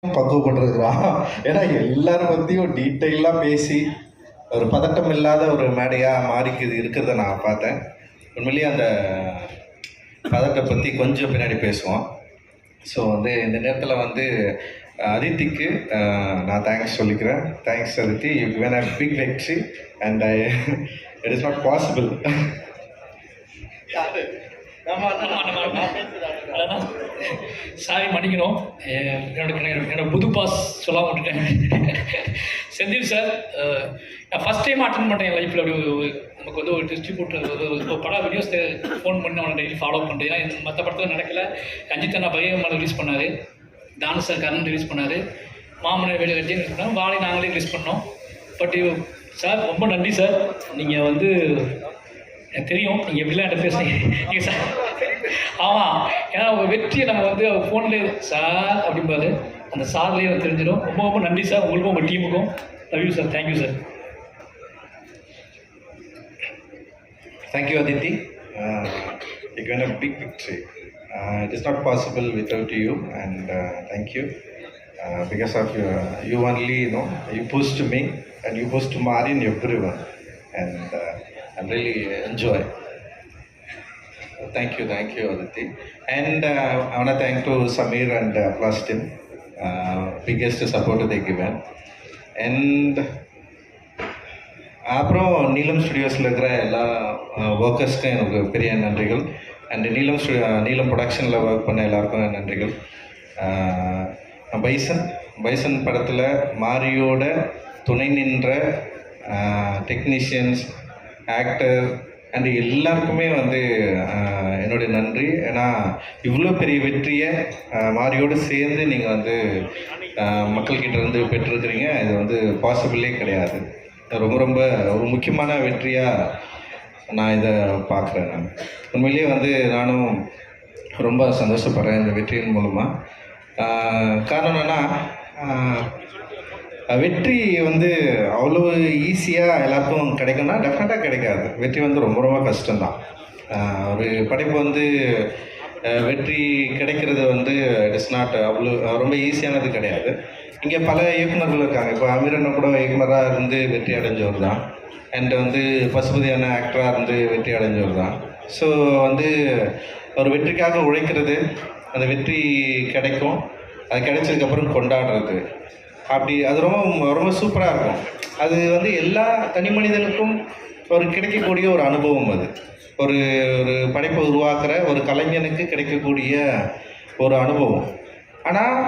பக்குவப்பட்டிருக்கிறான். ஏன்னா எல்லாரும் பற்றியும் டீட்டெயிலாக பேசி ஒரு பதட்டம் இல்லாத ஒரு மேடையாக மாறிக்குது இருக்கிறத நான் பார்த்தேன். உண்மையிலேயே அந்த பதட்டத்தை பற்றி கொஞ்சம் பின்னாடி பேசுவோம். ஸோ இந்த நேரத்தில் அதித்திக்கு நான் தேங்க்ஸ் சொல்லிக்கிறேன். Thanks Aditi, you given a big victory and it is not possible. Sorry மன்னிக்கணும், என்னோட புது பாஸ் சொல்லாம விட்டுட்டேன். செந்தில் சார், நான் ஃபஸ்ட் டைம் அட்டன் பண்ணுறேன் என் லைஃப்பில். அப்படி நமக்கு ஒரு டிஸ்ட்ரிபியூட்டர் ஒரு படம் வீடியோஸ் ஃபோன் பண்ணி அவனை டெய்லி ஃபாலோ பண்ணுறேன். ஏன்னா மற்ற படத்தில் நடக்கலை. அஜித் அண்ணா பையன் ரிலீஸ் பண்ணார், தானு சார் கர்ணன் ரிலீஸ் பண்ணார், மாமனை வெளியே வச்சு ரிலீஸ் பண்ணோம், வாழை நாங்களே ரிலீஸ் பண்ணோம். பட் சார் ரொம்ப நன்றி சார். நீங்கள் எனக்கு தெரியும் நீங்கள் எப்படிலாம் என்கிட்ட பேசுகிறீங்க நீங்கள் சார். ஆமாம், ஏன்னா உங்கள் வெற்றியை நம்ம ஃபோன்லேயே சார் அப்படிம்பாரு, அந்த சார்லேயே தெரிஞ்சிடும். ரொம்ப ரொம்ப நன்றி சார் உங்களுக்கும் உங்கள் டீமுக்கும். Love you sir. Thank you sir. Thank you Aditi. You got a big victory. It is not possible without you, and thank you. Because of you only, you pushed me and you pushed Marin, everyone, and I'm really enjoy. Thank you Aditi. And I want to thank to Samir and Plastin, biggest support they given. And அப்புறம் நீலம் ஸ்டுடியோஸில் இருக்கிற எல்லா ஒர்க்கர்ஸ்க்கும் எனக்கு பெரிய நன்றிகள். And நீலம் ப்ரொடக்ஷனில் work பண்ண எல்லாருக்கும் நன்றிகள். பைசன் படத்தில் மாரியோட துணை நின்ற டெக்னீஷியன்ஸ், ஆக்டர் அண்ட் எல்லாருக்குமே என்னுடைய நன்றி. ஏன்னா இவ்வளோ பெரிய வெற்றியை மாரியோடு சேர்ந்து நீங்கள் மக்கள்கிட்ட இருந்து பெற்றிருக்கிறீங்க. இது பாசிபிளே கிடையாது. ரொம்ப ஒரு முக்கியமான வெற்றியாக நான் இதை பார்க்குறேன். நான் உண்மையிலேயே நானும் ரொம்ப சந்தோஷப்படுறேன் இந்த வெற்றியின் மூலமாக. காரணம் என்னென்னா, வெற்றி அவ்வளோ ஈஸியாக எல்லாருக்கும் கிடைக்கும்னா டெஃபினட்டாக கிடைக்காது. வெற்றி ரொம்ப ரொம்ப கஷ்டம்தான். ஒரு படைப்பு வெற்றி கிடைக்கிறது இட் இஸ் நாட் அவ்வளோ ரொம்ப ஈஸியானது கிடையாது. இங்கே பல இயக்குநர்கள் இருக்காங்க. இப்போ அமீரண்ணா கூட இயக்குனராக இருந்து வெற்றி அடைஞ்சவர் தான். அண்ட் பசுபதியான ஆக்டராக இருந்து வெற்றி அடைஞ்சவர் தான். ஸோ ஒரு வெற்றிக்காக உழைக்கிறது, அந்த வெற்றி கிடைக்கும், அது கிடைச்சதுக்கப்புறம் கொண்டாடுறது, அப்படி அது ரொம்ப ரொம்ப சூப்பராக இருக்கும். அது எல்லா தனி மனிதனுக்கும் கிடைக்கக்கூடிய ஒரு அனுபவம். அது ஒரு ஒரு படைப்பை உருவாக்குற ஒரு கலைஞனுக்கு கிடைக்கக்கூடிய ஒரு அனுபவம். ஆனால்